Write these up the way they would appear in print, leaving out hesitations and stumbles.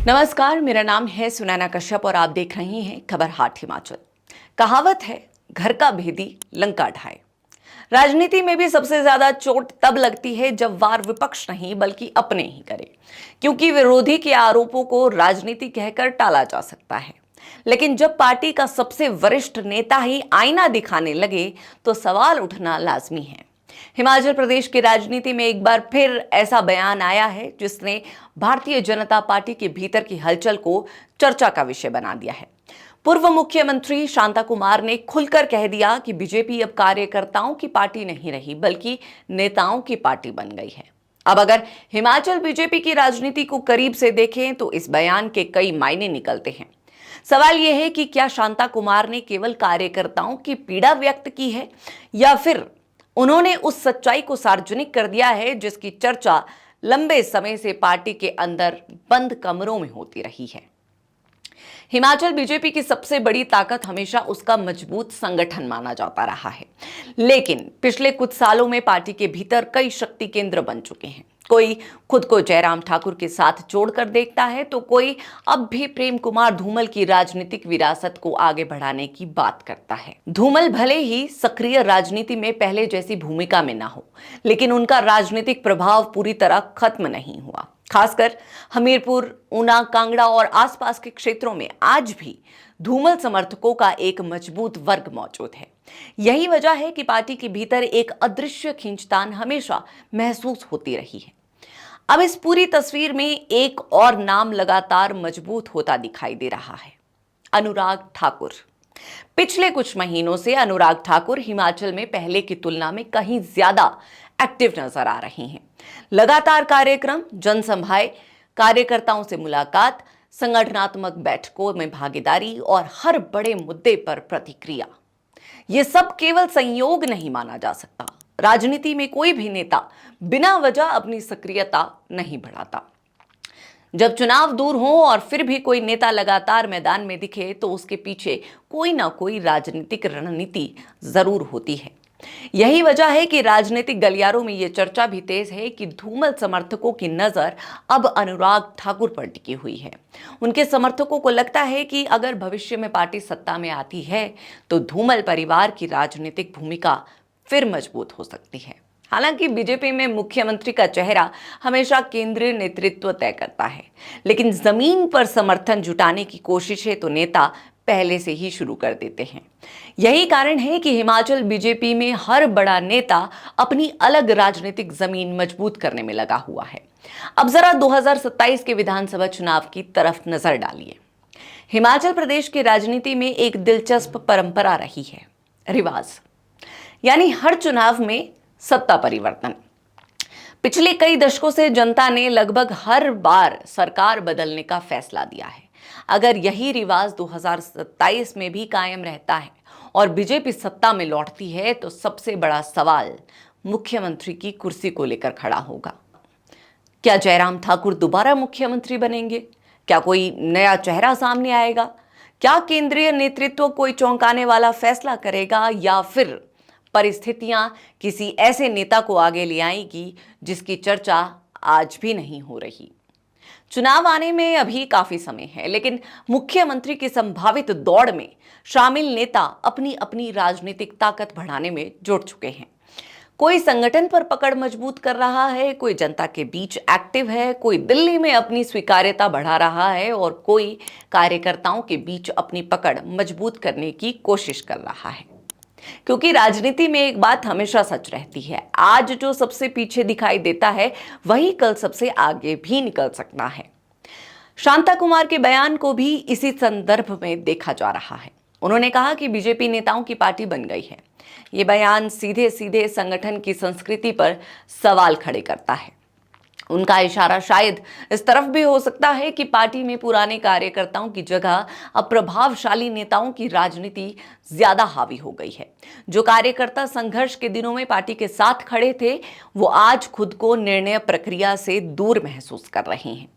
नमस्कार, मेरा नाम है सुनैना कश्यप और आप देख रही हैं खबर हाट हिमाचल। कहावत है, घर का भेदी लंका ढाए। राजनीति में भी सबसे ज्यादा चोट तब लगती है जब वार विपक्ष नहीं बल्कि अपने ही करे, क्योंकि विरोधी के आरोपों को राजनीति कहकर टाला जा सकता है। लेकिन जब पार्टी का सबसे वरिष्ठ नेता ही आईना दिखाने लगे तो सवाल उठना लाजमी है। हिमाचल प्रदेश की राजनीति में एक बार फिर ऐसा बयान आया है जिसने भारतीय जनता पार्टी के भीतर की हलचल को चर्चा का विषय बना दिया है। पूर्व मुख्यमंत्री शांता कुमार ने खुलकर कह दिया कि बीजेपी अब कार्यकर्ताओं की पार्टी नहीं रही बल्कि नेताओं की पार्टी बन गई है। अब अगर हिमाचल बीजेपी की राजनीति को करीब से देखें तो इस बयान के कई मायने निकलते हैं। सवाल यह है कि क्या शांता कुमार ने केवल कार्यकर्ताओं की पीड़ा व्यक्त की है या फिर उन्होंने उस सच्चाई को सार्वजनिक कर दिया है जिसकी चर्चा लंबे समय से पार्टी के अंदर बंद कमरों में होती रही है। हिमाचल बीजेपी की सबसे बड़ी ताकत हमेशा उसका मजबूत संगठन माना जाता रहा है, लेकिन पिछले कुछ सालों में पार्टी के भीतर कई शक्ति केंद्र बन चुके हैं। कोई खुद को जयराम ठाकुर के साथ जोड़कर देखता है तो कोई अब भी प्रेम कुमार धूमल की राजनीतिक विरासत को आगे बढ़ाने की बात करता है। धूमल भले ही सक्रिय राजनीति में पहले जैसी भूमिका में ना हो, लेकिन उनका राजनीतिक प्रभाव पूरी तरह खत्म नहीं हुआ। खासकर हमीरपुर, ऊना, कांगड़ा और आसपास के क्षेत्रों में आज भी धूमल समर्थकों का एक मजबूत वर्ग मौजूद है। यही वजह है कि पार्टी के भीतर एक अदृश्य खींचतान हमेशा महसूस होती रही है। अब इस पूरी तस्वीर में एक और नाम लगातार मजबूत होता दिखाई दे रहा है, अनुराग ठाकुर। पिछले कुछ महीनों से अनुराग ठाकुर हिमाचल में पहले की तुलना में कहीं ज्यादा एक्टिव नजर आ रहे हैं। लगातार कार्यक्रम, जनसभाएं, कार्यकर्ताओं से मुलाकात, संगठनात्मक बैठकों में भागीदारी और हर बड़े मुद्दे पर प्रतिक्रिया, ये सब केवल संयोग नहीं माना जा सकता। राजनीति में कोई भी नेता बिना वजह अपनी सक्रियता नहीं बढ़ाता। जब चुनाव दूर हो और फिर भी कोई नेता लगातार मैदान में दिखे तो उसके पीछे कोई ना कोई राजनीतिक रणनीति जरूर होती है। यही वजह है कि राजनीतिक गलियारों में यह चर्चा भी तेज है कि धूमल समर्थकों की नजर अब अनुराग ठाकुर पर टिकी हुई है। उनके समर्थकों को लगता है कि अगर भविष्य में पार्टी सत्ता में आती है तो धूमल परिवार की राजनीतिक भूमिका फिर मजबूत हो सकती है। हालांकि बीजेपी में मुख्यमंत्री का चेहरा हमेशा केंद्रीय नेतृत्व तय करता है, लेकिन जमीन पर समर्थन जुटाने की कोशिशें तो नेता पहले से ही शुरू कर देते हैं। यही कारण है कि हिमाचल बीजेपी में हर बड़ा नेता अपनी अलग राजनीतिक जमीन मजबूत करने में लगा हुआ है। अब जरा 2027 के विधानसभा चुनाव की तरफ नजर डालिए। हिमाचल प्रदेश की राजनीति में एक दिलचस्प परंपरा रही है, रिवाज, यानी हर चुनाव में सत्ता परिवर्तन। पिछले कई दशकों से जनता ने लगभग हर बार सरकार बदलने का फैसला दिया है। अगर यही रिवाज 2027 में भी कायम रहता है और बीजेपी सत्ता में लौटती है तो सबसे बड़ा सवाल मुख्यमंत्री की कुर्सी को लेकर खड़ा होगा। क्या जयराम ठाकुर दोबारा मुख्यमंत्री बनेंगे? क्या कोई नया चेहरा सामने आएगा? क्या केंद्रीय नेतृत्व कोई चौंकाने वाला फैसला करेगा या फिर परिस्थितियां किसी ऐसे नेता को आगे ले आएगी जिसकी चर्चा आज भी नहीं हो रही? चुनाव आने में अभी काफी समय है, लेकिन मुख्यमंत्री की संभावित दौड़ में शामिल नेता अपनी अपनी राजनीतिक ताकत बढ़ाने में जुट चुके हैं। कोई संगठन पर पकड़ मजबूत कर रहा है, कोई जनता के बीच एक्टिव है, कोई दिल्ली में अपनी स्वीकार्यता बढ़ा रहा है और कोई कार्यकर्ताओं के बीच अपनी पकड़ मजबूत करने की कोशिश कर रहा है। क्योंकि राजनीति में एक बात हमेशा सच रहती है, आज जो सबसे पीछे दिखाई देता है वही कल सबसे आगे भी निकल सकता है। शांता कुमार के बयान को भी इसी संदर्भ में देखा जा रहा है। उन्होंने कहा कि बीजेपी नेताओं की पार्टी बन गई है। ये बयान सीधे सीधे संगठन की संस्कृति पर सवाल खड़े करता है। उनका इशारा शायद इस तरफ भी हो सकता है कि पार्टी में पुराने कार्यकर्ताओं की जगह अब प्रभावशाली नेताओं की राजनीति ज्यादा हावी हो गई है। जो कार्यकर्ता संघर्ष के दिनों में पार्टी के साथ खड़े थे वो आज खुद को निर्णय प्रक्रिया से दूर महसूस कर रहे हैं।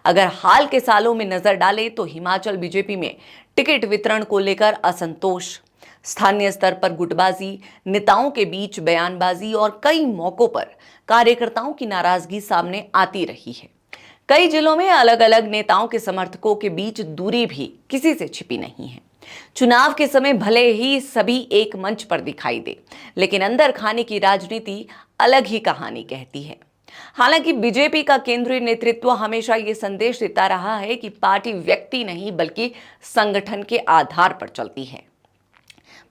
अगर हाल के सालों में नजर डालें तो हिमाचल बीजेपी में टिकट वितरण को लेकर असंतोष, स्थानीय स्तर पर गुटबाजी, नेताओं के बीच बयानबाजी और कई मौकों पर कार्यकर्ताओं की नाराजगी सामने आती रही है। कई जिलों में अलग अलग नेताओं के समर्थकों के बीच दूरी भी किसी से छिपी नहीं है। चुनाव के समय भले ही सभी एक मंच पर दिखाई दे, लेकिन अंदर खाने की राजनीति अलग ही कहानी कहती है। हालांकि बीजेपी का केंद्रीय नेतृत्व हमेशा ये संदेश देता रहा है कि पार्टी व्यक्ति नहीं बल्कि संगठन के आधार पर चलती है।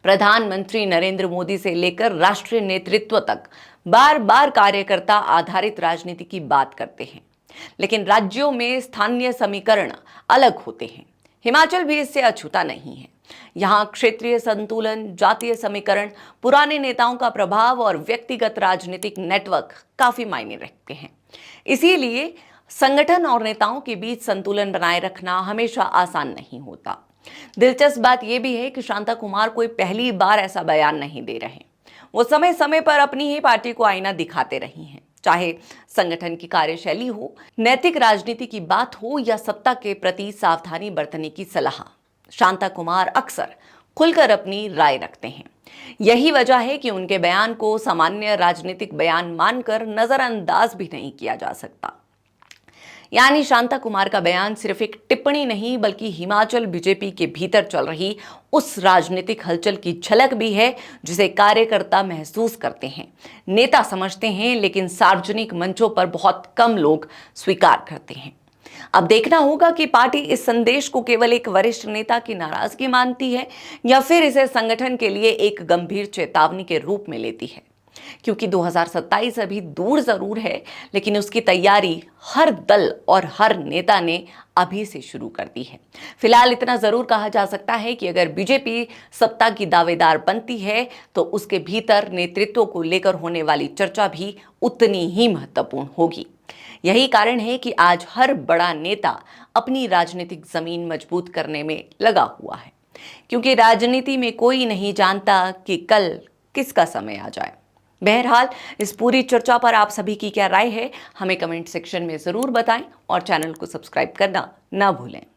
प्रधानमंत्री नरेंद्र मोदी से लेकर राष्ट्रीय नेतृत्व तक बार बार कार्यकर्ता आधारित राजनीति की बात करते हैं, लेकिन राज्यों में स्थानीय समीकरण अलग होते हैं। हिमाचल भी इससे अछूता नहीं है। यहाँ क्षेत्रीय संतुलन, जातीय समीकरण, पुराने नेताओं का प्रभाव और व्यक्तिगत राजनीतिक नेटवर्क काफी मायने रखते हैं। इसीलिए संगठन और नेताओं के बीच संतुलन बनाए रखना हमेशा आसान नहीं होता। दिलचस्प बात यह भी है कि शांता कुमार कोई पहली बार ऐसा बयान नहीं दे रहे। वो समय समय पर अपनी ही पार्टी को आईना दिखाते रही हैं। चाहे संगठन की कार्यशैली हो, नैतिक राजनीति की बात हो या सत्ता के प्रति सावधानी बरतने की सलाह, शांता कुमार अक्सर खुलकर अपनी राय रखते हैं। यही वजह है कि उनके बयान को सामान्य राजनीतिक बयान मानकर नजरअंदाज भी नहीं किया जा सकता। यानी शांता कुमार का बयान सिर्फ एक टिप्पणी नहीं बल्कि हिमाचल बीजेपी के भीतर चल रही उस राजनीतिक हलचल की झलक भी है जिसे कार्यकर्ता महसूस करते हैं, नेता समझते हैं, लेकिन सार्वजनिक मंचों पर बहुत कम लोग स्वीकार करते हैं। अब देखना होगा कि पार्टी इस संदेश को केवल एक वरिष्ठ नेता की नाराजगी मानती है या फिर इसे संगठन के लिए एक गंभीर चेतावनी के रूप में लेती है। क्योंकि 2027 अभी दूर जरूर है, लेकिन उसकी तैयारी हर दल और हर नेता ने अभी से शुरू कर दी है। फिलहाल इतना जरूर कहा जा सकता है कि अगर बीजेपी सत्ता की दावेदार बनती है तो उसके भीतर नेतृत्व को लेकर होने वाली चर्चा भी उतनी ही महत्वपूर्ण होगी। यही कारण है कि आज हर बड़ा नेता अपनी राजनीतिक जमीन मजबूत करने में लगा हुआ है, क्योंकि राजनीति में कोई नहीं जानता कि कल किसका समय आ जाए। बहरहाल इस पूरी चर्चा पर आप सभी की क्या राय है, हमें कमेंट सेक्शन में जरूर बताएं और चैनल को सब्सक्राइब करना ना भूलें।